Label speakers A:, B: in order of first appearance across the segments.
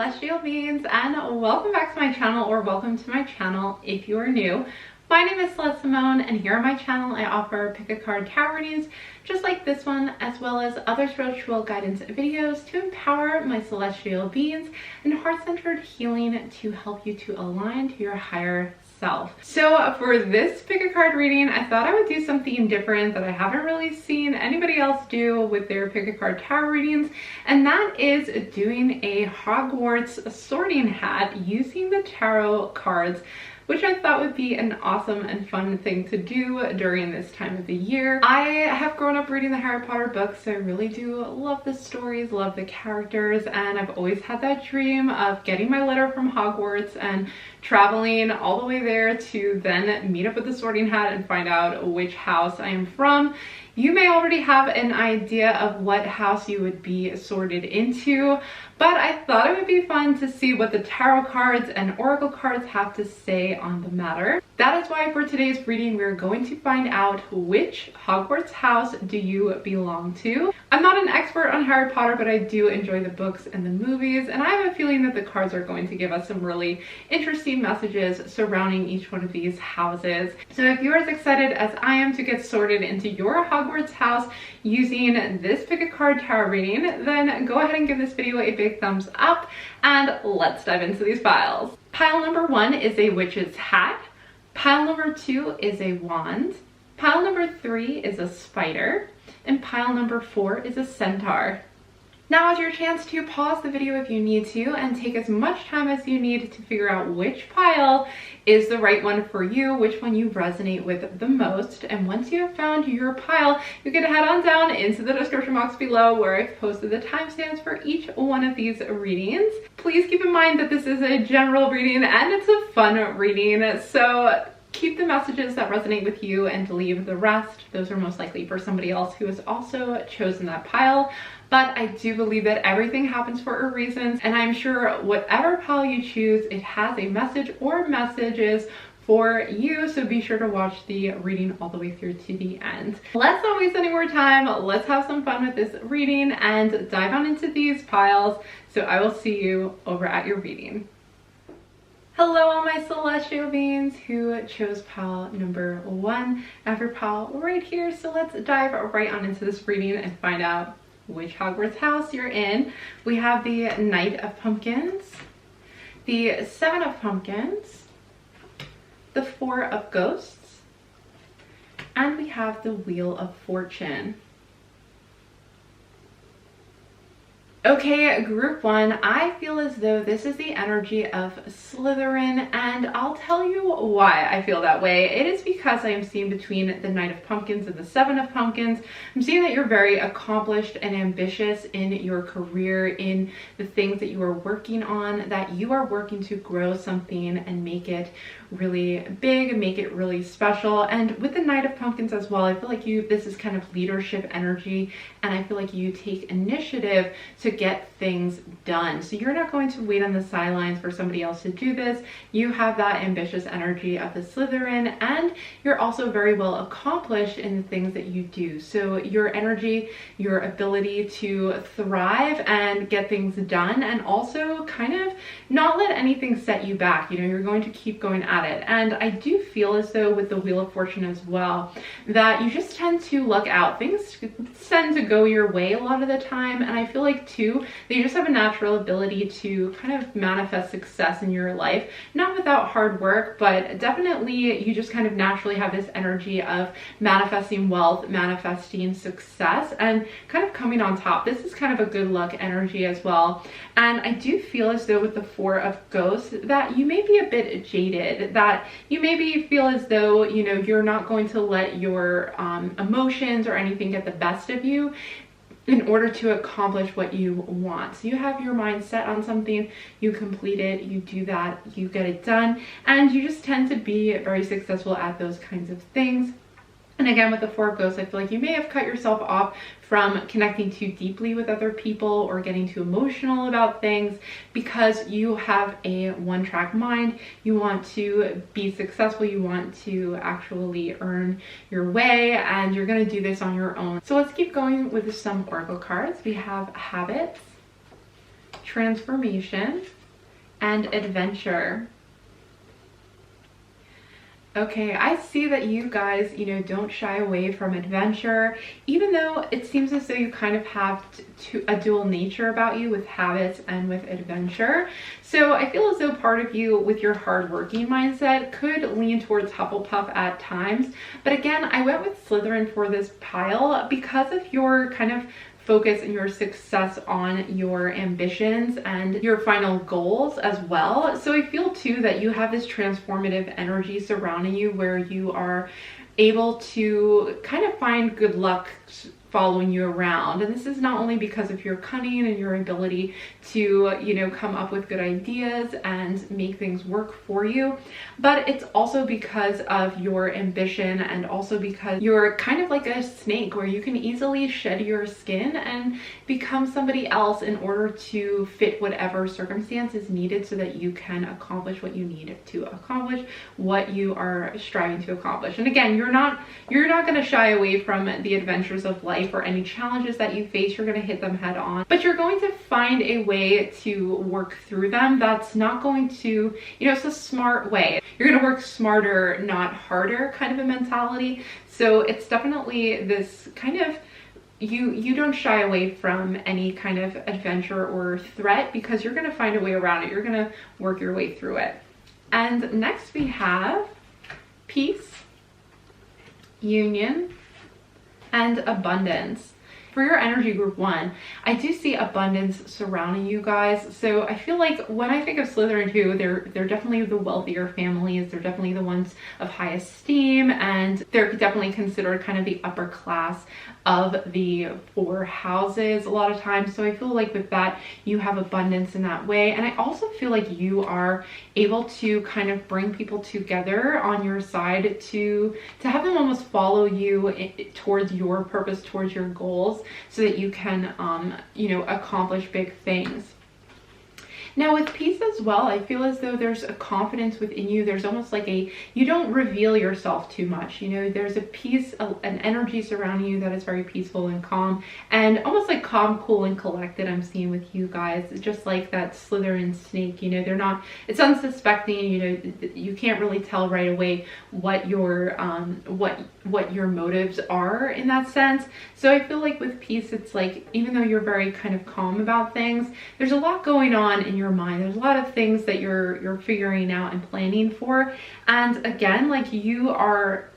A: celestial beings, and welcome back to my channel, or welcome to my channel if you are new. My name is Celeste Simone, and here on my channel I offer pick a card tarot readings just like this one, as well as other spiritual guidance videos to empower my celestial beings and heart-centered healing to help you to align to your higher self. So for this pick a card reading, I thought I would do something different that I haven't really seen anybody else do with their pick a card tarot readings, and that is doing a Hogwarts sorting hat using the tarot cards, which I thought would be an awesome and fun thing to do during this time of the year. I have grown up reading the Harry Potter books, so I really do love the stories, love the characters, and I've always had that dream of getting my letter from Hogwarts and traveling all the way there to then meet up with the sorting hat and find out which house I am from. You may already have an idea of what house you would be sorted into, but I thought it would be fun to see what the tarot cards and oracle cards have to say on the matter. That is why for today's reading, we're going to find out which Hogwarts house do you belong to. I'm not an expert on Harry Potter, but I do enjoy the books and the movies, and I have a feeling that the cards are going to give us some really interesting messages surrounding each one of these houses. So if you're as excited as I am to get sorted into your Hogwarts house using this pick a card tarot reading, then go ahead and give this video a big thumbs up, and let's dive into these piles. Pile number 1 is a witch's hat. Pile number 2 is a wand. Pile number 3 is a spider. And pile number 4 is a centaur. Now is your chance to pause the video if you need to and take as much time as you need to figure out which pile is the right one for you, which one you resonate with the most. And once you have found your pile, you can head on down into the description box below where I've posted the timestamps for each one of these readings. Please keep in mind that this is a general reading and it's a fun reading, so keep the messages that resonate with you and leave the rest. Those are most likely for somebody else who has also chosen that pile. But I do believe that everything happens for a reason, and I'm sure whatever pile you choose, it has a message or messages for you, so be sure to watch the reading all the way through to the end. Let's not waste any more time. Let's have some fun with this reading and dive on into these piles. So I will see you over at your reading. Hello all my celestial beings who chose pile number 1. I have your pile right here, so let's dive right on into this reading and find out which Hogwarts house you're in. We have the Knight of Pumpkins, the 7 of Pumpkins, the 4 of Ghosts, and we have the Wheel of Fortune. Okay, group 1, I feel as though this is the energy of Slytherin, and I'll tell you why I feel that way. It is because I am seeing between the Knight of Pumpkins and the 7 of Pumpkins. I'm seeing that you're very accomplished and ambitious in your career, in the things that you are working on, that you are working to grow something and make it really big, make it really special. And with the Knight of Pumpkins as well, I feel like this is kind of leadership energy, and I feel like you take initiative to get things done. So you're not going to wait on the sidelines for somebody else to do this. You have that ambitious energy of the Slytherin, and you're also very well accomplished in the things that you do. So your energy, your ability to thrive and get things done, and also kind of not let anything set you back. You know, you're going to keep going at it. And I do feel as though with the Wheel of Fortune as well, that you just tend to luck out. Things tend to go your way a lot of the time, and I feel like too that you just have a natural ability to kind of manifest success in your life, not without hard work, but definitely you just kind of naturally have this energy of manifesting wealth, manifesting success, and kind of coming on top. This is kind of a good luck energy as well. And I do feel as though with the 4 of Ghosts that you may be a bit jaded, that you maybe feel as though, you know, you're not going to let your emotions or anything get the best of you in order to accomplish what you want. So you have your mind set on something, you complete it, you do that, you get it done, and you just tend to be very successful at those kinds of things. And again, with the 4 of Ghosts, I feel like you may have cut yourself off from connecting too deeply with other people or getting too emotional about things because you have a one-track mind. You want to be successful, you want to actually earn your way, and you're going to do this on your own. So let's keep going with some oracle cards. We have Habits, transformation, and adventure. Okay, I see that you guys, don't shy away from adventure, even though it seems as though you kind of have a dual nature about you with habits and with adventure. So I feel as though part of you with your hardworking mindset could lean towards Hufflepuff at times. But again, I went with Slytherin for this pile because of your kind of focus and your success on your ambitions and your final goals as well. So I feel too that you have this transformative energy surrounding you where you are able to kind of find good luck following you around. And this is not only because of your cunning and your ability to, come up with good ideas and make things work for you, but it's also because of your ambition and also because you're kind of like a snake where you can easily shed your skin and become somebody else in order to fit whatever circumstance is needed so that you can accomplish what you need to accomplish, what you are striving to accomplish. And again, you're not going to shy away from the adventures of life or any challenges that you face. You're going to hit them head on, but you're going to find a way to work through them that's not going to, it's a smart way. You're going to work smarter, not harder kind of a mentality. So it's definitely this kind of, you don't shy away from any kind of adventure or threat because you're going to find a way around it. You're going to work your way through it. And next we have peace, union, and abundance. For your energy group 1, I do see abundance surrounding you guys. So I feel like when I think of Slytherin too, they're definitely the wealthier families. They're definitely the ones of high esteem, and they're definitely considered kind of the upper class of the 4 houses a lot of times. So I feel like with that, you have abundance in that way. And I also feel like you are able to kind of bring people together on your side to have them almost follow you towards your purpose, towards your goals, so that you can, accomplish big things. Now with peace as well, I feel as though there's a confidence within you. There's almost like you don't reveal yourself too much. There's a peace, an energy surrounding you that is very peaceful and calm, and almost like calm, cool, and collected. I'm seeing with you guys. It's just like that Slytherin snake, they're not, it's unsuspecting, you can't really tell right away what your motives are in that sense. So I feel like with peace, it's like, even though you're very kind of calm about things, there's a lot going on in your mind. There's a lot of things that you're figuring out and planning for. And again, like, you are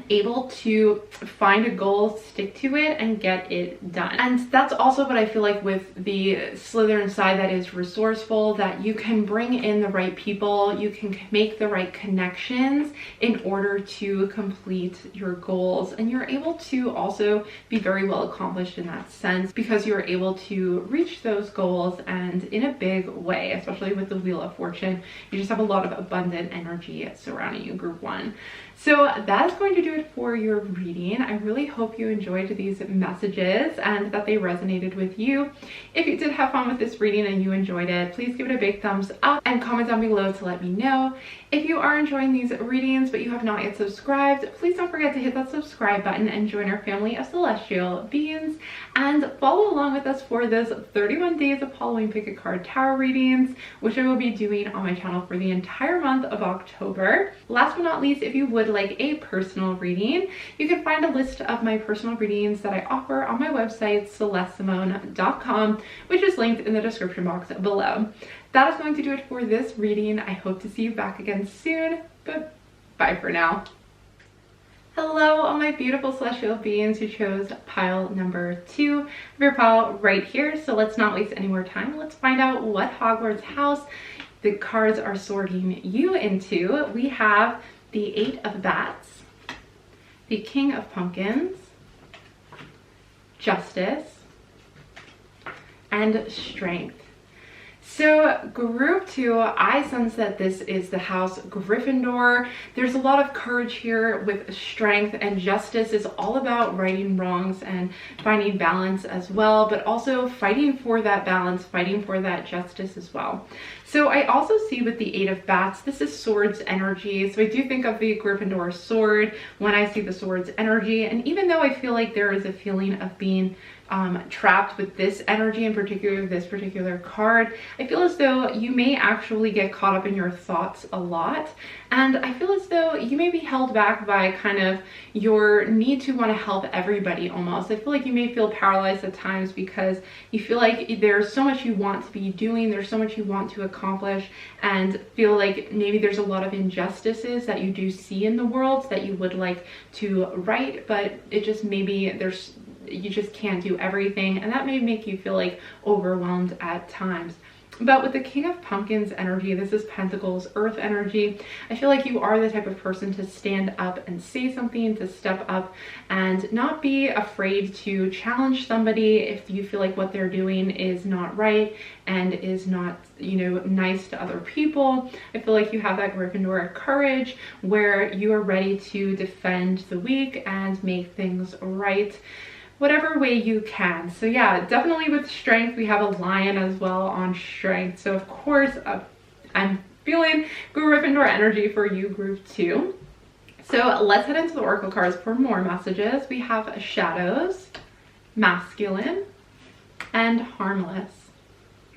A: able to find a goal, stick to it, and get it done. And that's also what I feel like with the Slytherin side, that is resourceful, that you can bring in the right people, you can make the right connections in order to complete your goals. And you're able to also be very well accomplished in that sense because you're able to reach those goals, and in a big way, especially with the Wheel of Fortune, you just have a lot of abundant energy surrounding you, group 1. So that is going to do it for your reading. I really hope you enjoyed these messages and that they resonated with you. If you did have fun with this reading and you enjoyed it, please give it a big thumbs up and comment down below to let me know. If you are enjoying these readings but you have not yet subscribed, please don't forget to hit that subscribe button and join our family of celestial beings, and follow along with us for this 31 days of Halloween pick a card tarot readings, which I will be doing on my channel for the entire month of October. Last but not least, if you would like a personal reading, you can find a list of my personal readings that I offer on my website, celestesimone.com, which is linked in the description box below. That is going to do it for this reading. I hope to see you back again soon, but bye for now. Hello, all my beautiful celestial beings who chose pile number 2 of your pile right here. So let's not waste any more time. Let's find out what Hogwarts house the cards are sorting you into. We have the 8 of Bats, the King of Pumpkins, Justice, and Strength. So group 2, I sense that this is the house Gryffindor. There's a lot of courage here with strength, and justice is all about righting wrongs and finding balance as well, but also fighting for that balance, fighting for that justice as well. So I also see with the Eight of Bats, this is swords energy. So I do think of the Gryffindor sword when I see the swords energy. And even though I feel like there is a feeling of being trapped with this energy, in particular this particular card, I feel as though you may actually get caught up in your thoughts a lot, and I feel as though you may be held back by kind of your need to want to help everybody almost. I feel like you may feel paralyzed at times because you feel like there's so much you want to be doing, there's so much you want to accomplish, and feel like maybe there's a lot of injustices that you do see in the world that you would like to right, but it just maybe you just can't do everything, and that may make you feel like overwhelmed at times. But with the King of Pumpkins energy, this is Pentacles, earth energy. I feel like you are the type of person to stand up and say something, to step up and not be afraid to challenge somebody if you feel like what they're doing is not right and is not, you know, nice to other people. I feel like you have that Gryffindor courage where you are ready to defend the weak and make things right, whatever way you can. So yeah, definitely with strength, we have a lion as well on strength. So of course, I'm feeling Gryffindor energy for you, group 2. So let's head into the oracle cards for more messages. We have shadows, masculine, and harmless.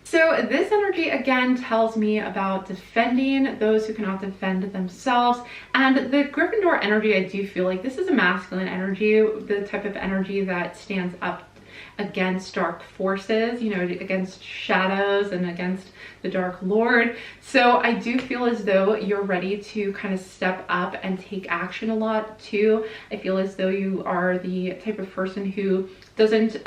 A: So this energy again tells me about defending those who cannot defend themselves. And the Gryffindor energy, I do feel like this is a masculine energy, the type of energy that stands up against dark forces, you know, against shadows and against the Dark Lord. So I do feel as though you're ready to kind of step up and take action a lot too. I feel as though you are the type of person who doesn't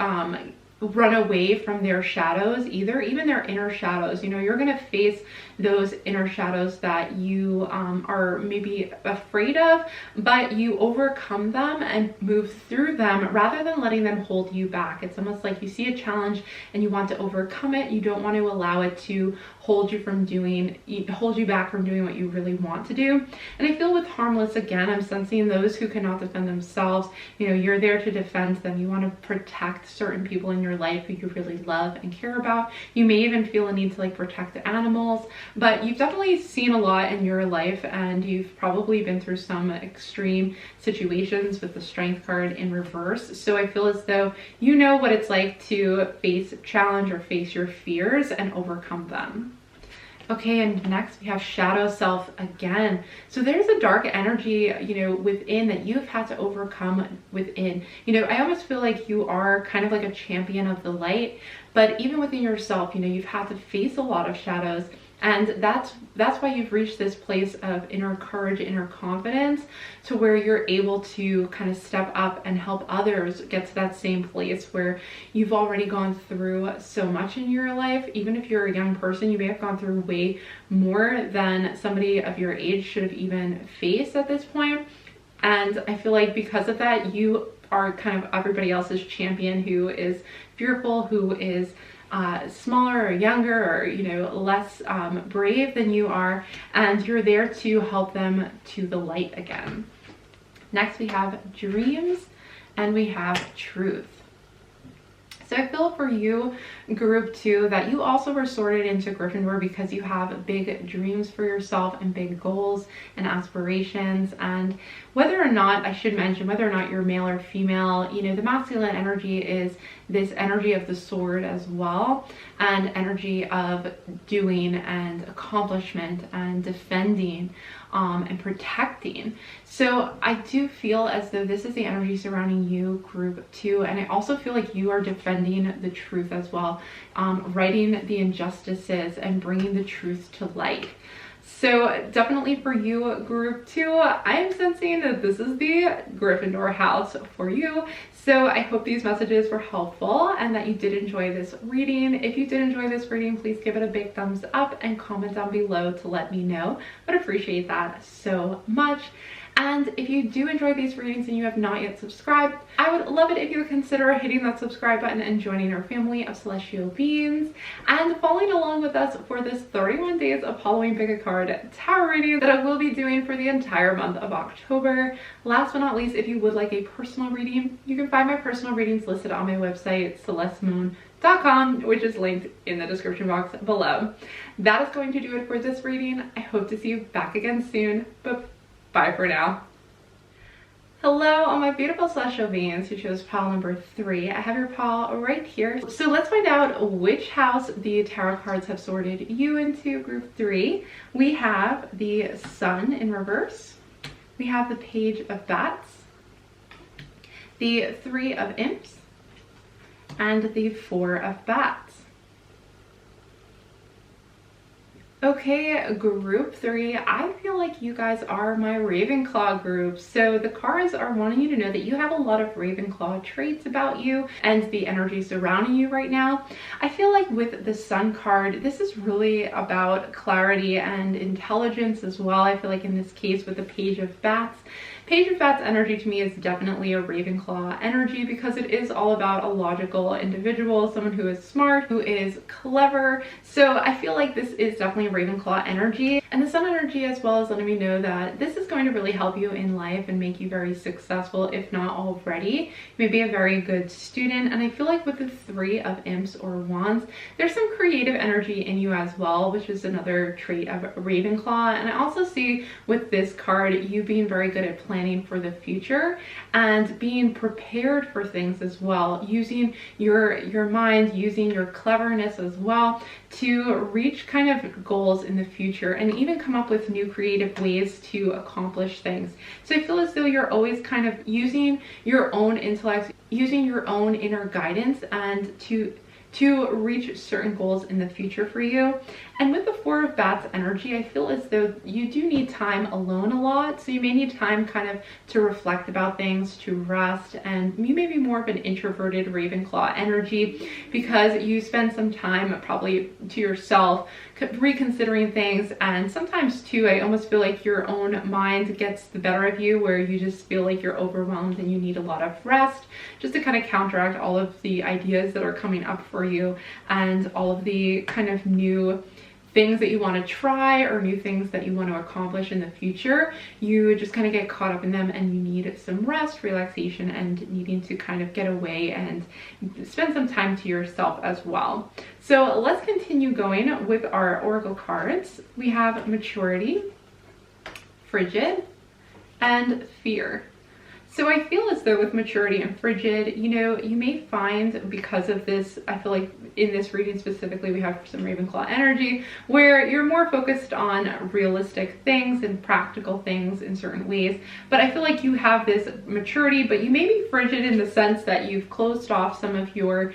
A: run away from their shadows either, even their inner shadows. You know, you're going to face those inner shadows that you are maybe afraid of, but you overcome them and move through them rather than letting them hold you back. It's almost like you see a challenge and you want to overcome it. You don't want to allow it to hold you back from doing what you really want to do. And I feel with harmless, again, I'm sensing those who cannot defend themselves. You know, you're there to defend them. You want to protect certain people in your life who you really love and care about. You may even feel a need to like protect animals, but you've definitely seen a lot in your life, and you've probably been through some extreme situations with the strength card in reverse. So I feel as though you know what it's like to face challenge or face your fears and overcome them. Okay, and next we have shadow self again. So there's a dark energy, you know, within that you've had to overcome within. You know, I almost feel like you are kind of like a champion of the light, but even within yourself, you know, you've had to face a lot of shadows. And that's why you've reached this place of inner courage, inner confidence, to where you're able to kind of step up and help others get to that same place where you've already gone through so much in your life. Even if you're a young person, you may have gone through way more than somebody of your age should have even faced at this point. And I feel like because of that, you are kind of everybody else's champion who is fearful, who is smaller or younger or, you know, less brave than you are, and you're there to help them to the light again. Next we have dreams and we have truth. So I feel for you, group 2, that you also were sorted into Gryffindor because you have big dreams for yourself and big goals and aspirations. And whether or not, I should mention, whether or not you're male or female, you know, the masculine energy is this energy of the sword as well, and energy of doing and accomplishment and defending and protecting. So I do feel as though this is the energy surrounding you, group 2, and I also feel like you are defending the truth as well, righting the injustices and bringing the truth to light. So definitely for you, group 2, I am sensing that this is the Gryffindor house for you. So I hope these messages were helpful and that you did enjoy this reading. If you did enjoy this reading, please give it a big thumbs up and comment down below to let me know. I'd appreciate that so much. And if you do enjoy these readings and you have not yet subscribed, I would love it if you would consider hitting that subscribe button and joining our family of celestial beings and following along with us for this 31 days of Halloween pick a card tarot reading that I will be doing for the entire month of October. Last but not least, if you would like a personal reading, you can find my personal readings listed on my website, celestesimone.com. hufflepuff.com, which is linked in the description box below. That is going to do it for this reading. I hope to see you back again soon, but bye for now. Hello, all my beautiful celestial beings who chose pile number 3. I have your pile right here. So let's find out which house the tarot cards have sorted you into. Group 3. We have the Sun in reverse. We have the Page of Bats, the 3 of Imps, and the 4 of Bats. Okay, group 3, I feel like you guys are my Ravenclaw group. So the cards are wanting you to know that you have a lot of Ravenclaw traits about you and the energy surrounding you right now. I feel like with the Sun card, this is really about clarity and intelligence as well. I feel like in this case with the Page of Bats, Page of Bats energy to me is definitely a Ravenclaw energy because it is all about a logical individual, someone who is smart, who is clever. So I feel like this is definitely Ravenclaw energy. And the Sun energy as well is letting me know that this is going to really help you in life and make you very successful, if not already. You may be a very good student. And I feel like with the 3 of Imps or Wands, there's some creative energy in you as well, which is another trait of Ravenclaw. And I also see with this card, you being very good at planning for the future and being prepared for things as well, using your mind, using your cleverness as well to reach kind of goals in the future and even come up with new creative ways to accomplish things. So I feel as though you're always kind of using your own intellect, using your own inner guidance and to reach certain goals in the future for you. And with the 4 of Bats energy, I feel as though you do need time alone a lot. So you may need time kind of to reflect about things, to rest, and you may be more of an introverted Ravenclaw energy because you spend some time probably to yourself reconsidering things. And sometimes too, I almost feel like your own mind gets the better of you where you just feel like you're overwhelmed and you need a lot of rest just to kind of counteract all of the ideas that are coming up for you and all of the kind of new things that you want to try or new things that you want to accomplish in the future. You just kind of get caught up in them and you need some rest, relaxation, and needing to kind of get away and spend some time to yourself as well. So let's continue going with our oracle cards. We have Maturity, Frigid, and Fear. So I feel as though with Maturity and Frigid, you know, you may find because of this, I feel like in this reading specifically, we have some Ravenclaw energy where you're more focused on realistic things and practical things in certain ways. But I feel like you have this maturity, but you may be frigid in the sense that you've closed off some of your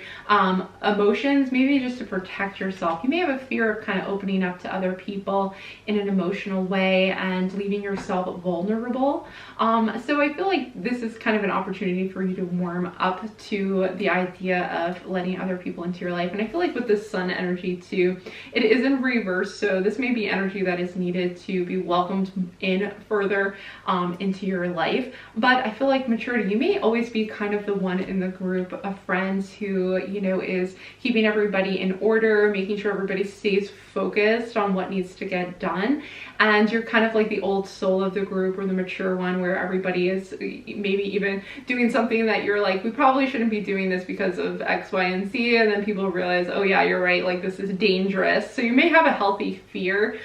A: emotions, maybe just to protect yourself. You may have a fear of kind of opening up to other people in an emotional way and leaving yourself vulnerable. So I feel like this is kind of an opportunity for you to warm up to the idea of letting other people into your life. And I feel like with this Sun energy too, it is in reverse. So this may be energy that is needed to be welcomed in further into your life. But I feel like Maturity, you may always be kind of the one in the group of friends who, you know, is keeping everybody in order, making sure everybody stays focused on what needs to get done. And you're kind of like the old soul of the group or the mature one where everybody is maybe even doing something that you're like, we probably shouldn't be doing this because of X, Y, and Z. And then people realize, oh yeah, you're right, like this is dangerous. So you may have a healthy fear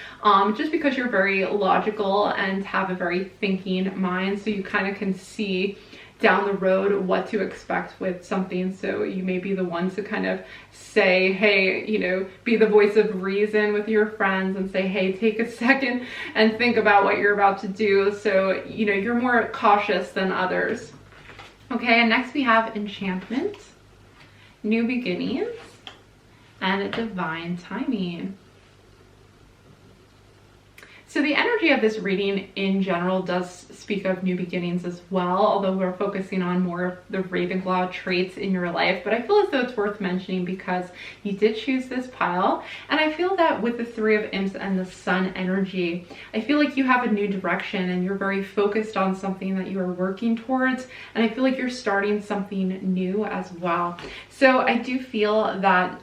A: just because you're very logical and have a very thinking mind. So you kind of can see down the road what to expect with something. So you may be the ones to kind of say, hey, you know, be the voice of reason with your friends and say, hey, take a second and think about what you're about to do. So, you know, you're more cautious than others. Okay, and next we have Enchantment, New Beginnings, and Divine Timing. So the energy of this reading in general does speak of new beginnings as well, although we're focusing on more of the Ravenclaw traits in your life. But I feel as though it's worth mentioning because you did choose this pile. And I feel that with the 3 of Imps and the Sun energy, I feel like you have a new direction and you're very focused on something that you are working towards. And I feel like you're starting something new as well. So I do feel that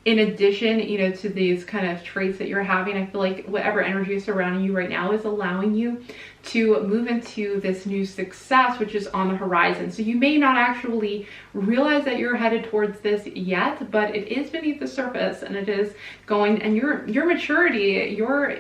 A: in addition, you know, to these kind of traits that you're having, I feel like whatever energy is surrounding you right now is allowing you to move into this new success, which is on the horizon. So you may not actually realize that you're headed towards this yet, but it is beneath the surface, and it is going, and your maturity, your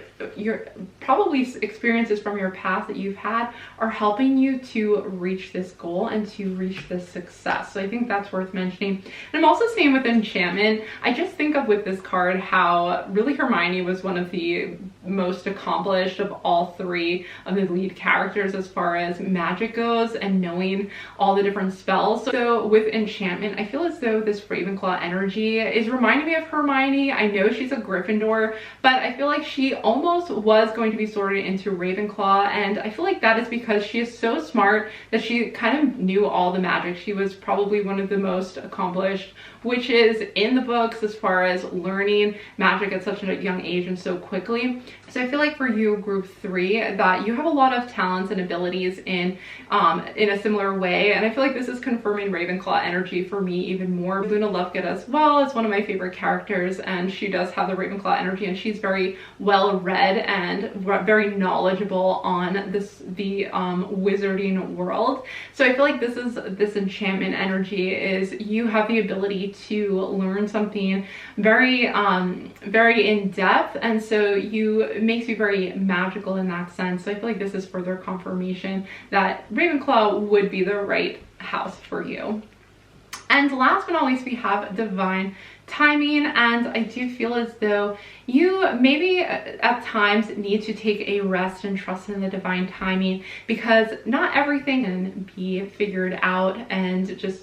A: probably experiences from your past that you've had are helping you to reach this goal and to reach this success. So I think that's worth mentioning. And I'm also seeing with enchantment, I just think of with this card how really Hermione was one of the most accomplished of all three of the lead characters as far as magic goes and knowing all the different spells. So with enchantment, I feel as though this Ravenclaw energy is reminding me of Hermione. I know she's a Gryffindor, but I feel like she almost was going to be sorted into Ravenclaw, and I feel like that is because she is so smart that she kind of knew all the magic. She was probably one of the most accomplished witches in the books as far as learning magic at such a young age and so quickly. So I feel like for you, group 3, that you have a lot of talents and abilities in a similar way, and I feel like this is confirming Ravenclaw energy for me even more. Luna Lovegood as well is one of my favorite characters, and she does have the Ravenclaw energy, and she's very well read and very knowledgeable on the wizarding world. So I feel like this enchantment energy is you have the ability to learn something very in depth, and so it makes you very magical in that sense. So I feel like this is further confirmation that Ravenclaw would be the right house for you. And last but not least, we have divine timing, and I do feel as though you maybe at times need to take a rest and trust in the divine timing, because not everything can be figured out and just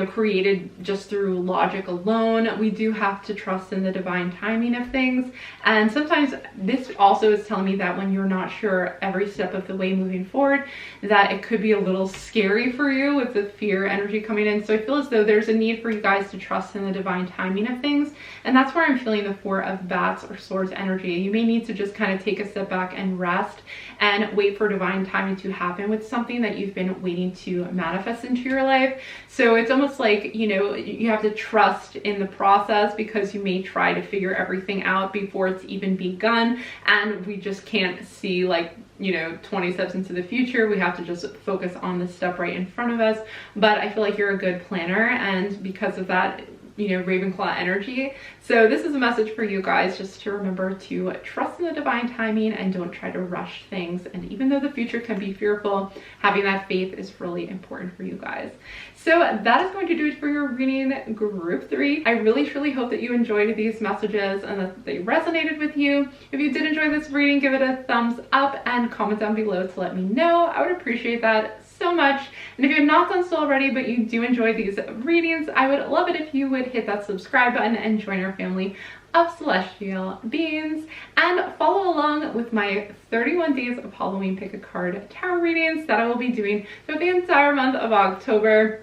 A: created just through logic alone. We do have to trust in the divine timing of things, and sometimes this also is telling me that when you're not sure every step of the way moving forward, that it could be a little scary for you with the fear energy coming in. So I feel as though there's a need for you guys to trust in the divine timing of things, and that's where I'm feeling the 4 of bats or swords energy. You may need to just kind of take a step back and rest and wait for divine timing to happen with something that you've been waiting to manifest into your life. So it's almost like, you know, you have to trust in the process, because you may try to figure everything out before it's even begun, and we just can't see, like, you know, 20 steps into the future. We have to just focus on the step right in front of us. But I feel like you're a good planner, and because of that, you know, Ravenclaw energy. So this is a message for you guys, just to remember to trust in the divine timing and don't try to rush things. And even though the future can be fearful, having that faith is really important for you guys. So that is going to do it for your reading, group 3. I really truly hope that you enjoyed these messages and that they resonated with you. If you did enjoy this reading, give it a thumbs up and comment down below to let me know. I would appreciate that so much. And if you're not done so already, but you do enjoy these readings, I would love it if you would hit that subscribe button and join our family of celestial beings, and follow along with my 31 days of Halloween pick a card tarot readings that I will be doing throughout the entire month of October.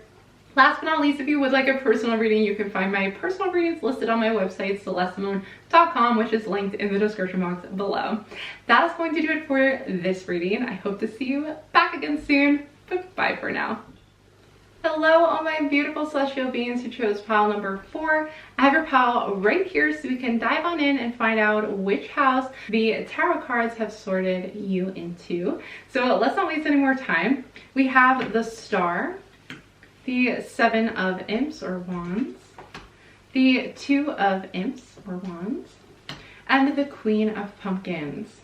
A: Last but not least, if you would like a personal reading, you can find my personal readings listed on my website, celestesimone.com, which is linked in the description box below. That is going to do it for this reading. I hope to see you back again soon. Bye for now. Hello, all my beautiful celestial beings who chose pile number 4. I have your pile right here, so we can dive on in and find out which house the tarot cards have sorted you into. So let's not waste any more time. We have the Star, the 7 of Imps or Wands, the 2 of Imps or Wands, and the Queen of Pumpkins.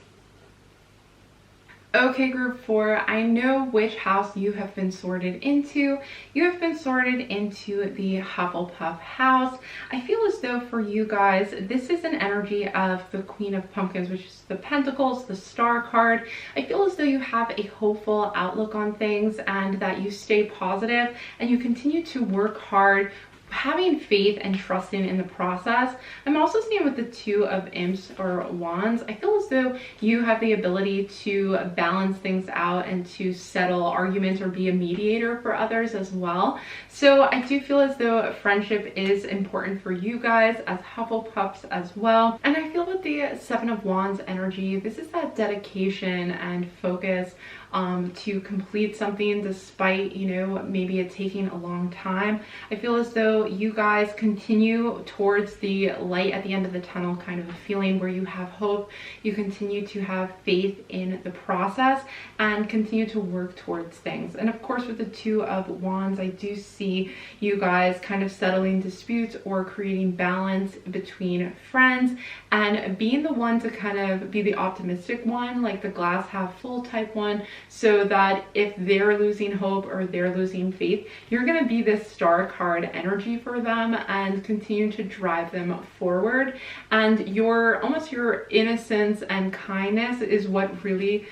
A: Okay, group 4, I know which house you have been sorted into. You have been sorted into the Hufflepuff house. I feel as though for you guys, this is an energy of the Queen of Pumpkins, which is the Pentacles, the Star card. I feel as though you have a hopeful outlook on things, and that you stay positive and you continue to work hard, having faith and trusting in the process. I'm also seeing with the 2 of Imps or Wands, I feel as though you have the ability to balance things out and to settle arguments or be a mediator for others as well. So I do feel as though friendship is important for you guys as Hufflepuffs as well. And I feel with the 7 of Wands energy, this is that dedication and focus to complete something despite, you know, maybe it taking a long time. I feel as though you guys continue towards the light at the end of the tunnel, kind of a feeling where you have hope. You continue to have faith in the process and continue to work towards things. And of course, with the Two of Wands, I do see you guys kind of settling disputes or creating balance between friends and being the one to kind of be the optimistic one, like the glass half full type one, so that if they're losing hope or they're losing faith, you're going to be this star card energy for them and continue to drive them forward. And almost your innocence and kindness is what really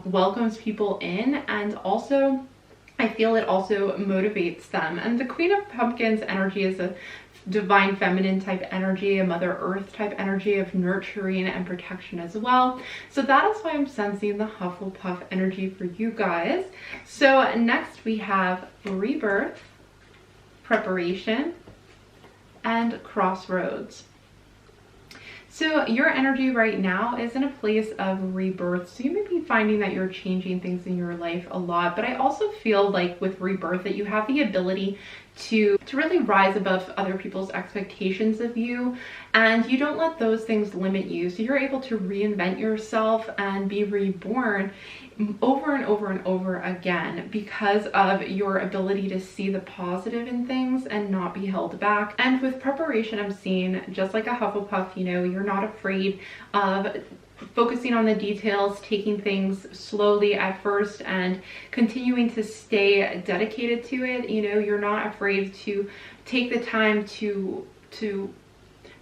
A: welcomes people in, and also I feel it also motivates them. And the Queen of Pumpkins energy is a divine feminine type energy, a Mother Earth type energy of nurturing and protection as well. So that is why I'm sensing the Hufflepuff energy for you guys. So next we have rebirth, preparation, and crossroads. So your energy right now is in a place of rebirth. So you may be finding that you're changing things in your life a lot, but I also feel like with rebirth that you have the ability to really rise above other people's expectations of you, and you don't let those things limit you. So you're able to reinvent yourself and be reborn over and over and over again because of your ability to see the positive in things and not be held back. And with preparation, I'm seeing just like a Hufflepuff, you know, you're not afraid of focusing on the details, taking things slowly at first and continuing to stay dedicated to it. You know, you're not afraid to take the time to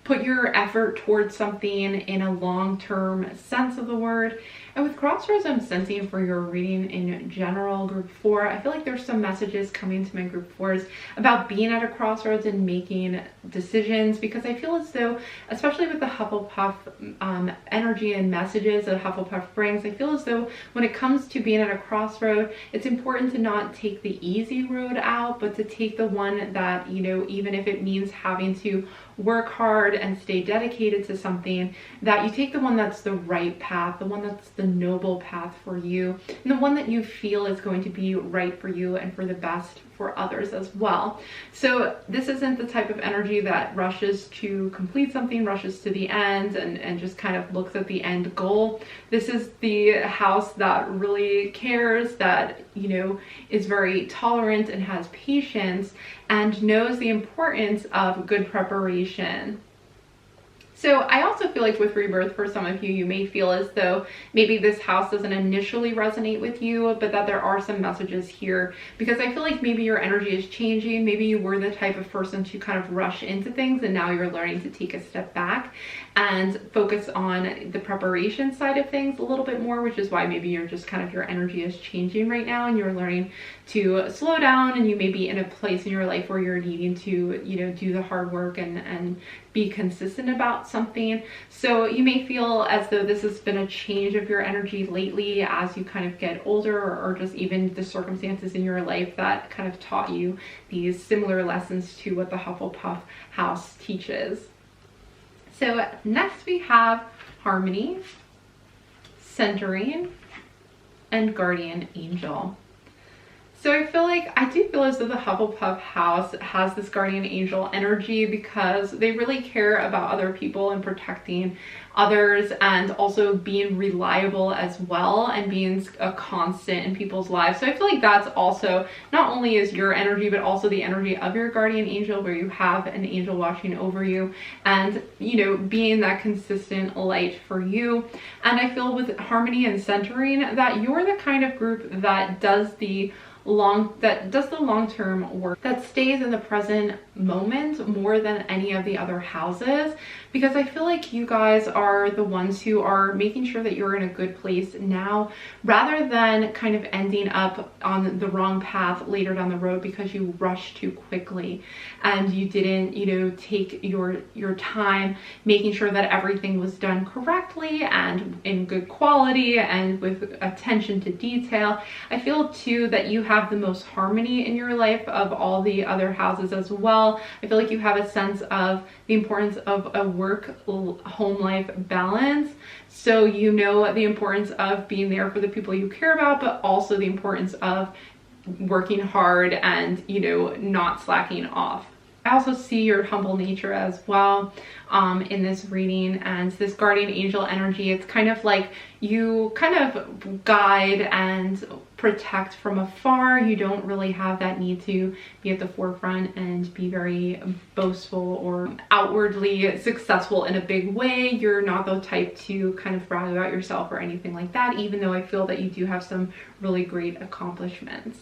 A: put your effort towards something in a long-term sense of the word. And with crossroads, I'm sensing for your reading in general, group 4, I feel like there's some messages coming to my group 4s about being at a crossroads and making decisions, because I feel as though, especially with the Hufflepuff energy and messages that Hufflepuff brings, I feel as though when it comes to being at a crossroad, it's important to not take the easy road out, but to take the one that, you know, even if it means having to work hard and stay dedicated to something, that you take the one that's the right path, the one that's the noble path for you, and the one that you feel is going to be right for you and for the best for others as well. So this isn't the type of energy that rushes to complete something, rushes to the end and just kind of looks at the end goal. This is the house that really cares, that, you know, is very tolerant and has patience and knows the importance of good preparation. So I also feel like with rebirth, for some of you, you may feel as though maybe this house doesn't initially resonate with you, but that there are some messages here, because I feel like maybe your energy is changing. Maybe you were the type of person to kind of rush into things, and now you're learning to take a step back and focus on the preparation side of things a little bit more, which is why maybe you're just kind of, your energy is changing right now and you're learning to slow down, and you may be in a place in your life where you're needing to, you know, do the hard work and be consistent about something. So you may feel as though this has been a change of your energy lately as you kind of get older, or just even the circumstances in your life that kind of taught you these similar lessons to what the Hufflepuff house teaches. So next we have harmony, centering, and guardian angel. So I feel like, I do feel as though the Hufflepuff house has this guardian angel energy because they really care about other people and protecting others, and also being reliable as well, and being a constant in people's lives. So I feel like that's also, not only is your energy, but also the energy of your guardian angel, where you have an angel watching over you and, you know, being that consistent light for you. And I feel with harmony and centering that you're the kind of group that does the long-term work, that stays in the present moment more than any of the other houses, because I feel like you guys are the ones who are making sure that you're in a good place now, rather than kind of ending up on the wrong path later down the road because you rushed too quickly and you didn't, you know, take your time making sure that everything was done correctly and in good quality and with attention to detail. I feel too that you have the most harmony in your life of all the other houses as well. I feel like you have a sense of the importance of a work-home life balance. So you know the importance of being there for the people you care about, but also the importance of working hard and, you know, not slacking off. I also see your humble nature as well in this reading, and this guardian angel energy. It's kind of like you kind of guide and protect from afar. You don't really have that need to be at the forefront and be very boastful or outwardly successful in a big way. You're not the type to kind of brag about yourself or anything like that, even though I feel that you do have some really great accomplishments.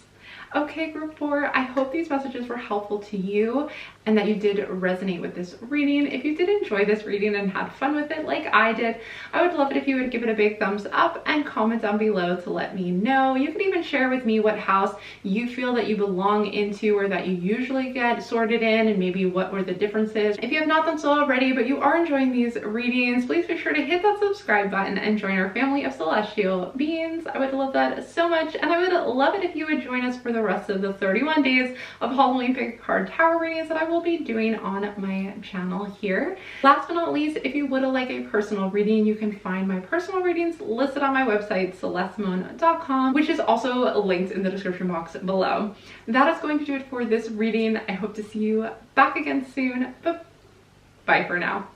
A: Okay, group 4, I hope these messages were helpful to you and that you did resonate with this reading. If you did enjoy this reading and had fun with it like I did, I would love it if you would give it a big thumbs up and comment down below to let me know. You can even share with me what house you feel that you belong into or that you usually get sorted in, and maybe what were the differences. If you have not done so already, but you are enjoying these readings, please be sure to hit that subscribe button and join our family of celestial beings. I would love that so much, and I would love it if you would join us for the rest of the 31 days of Halloween pick a card tarot readings that I will be doing on my channel here. Last but not least, if you would like a personal reading, you can find my personal readings listed on my website, celestesimone.com, which is also linked in the description box below. That is going to do it for this reading. I hope to see you back again soon, but bye for now.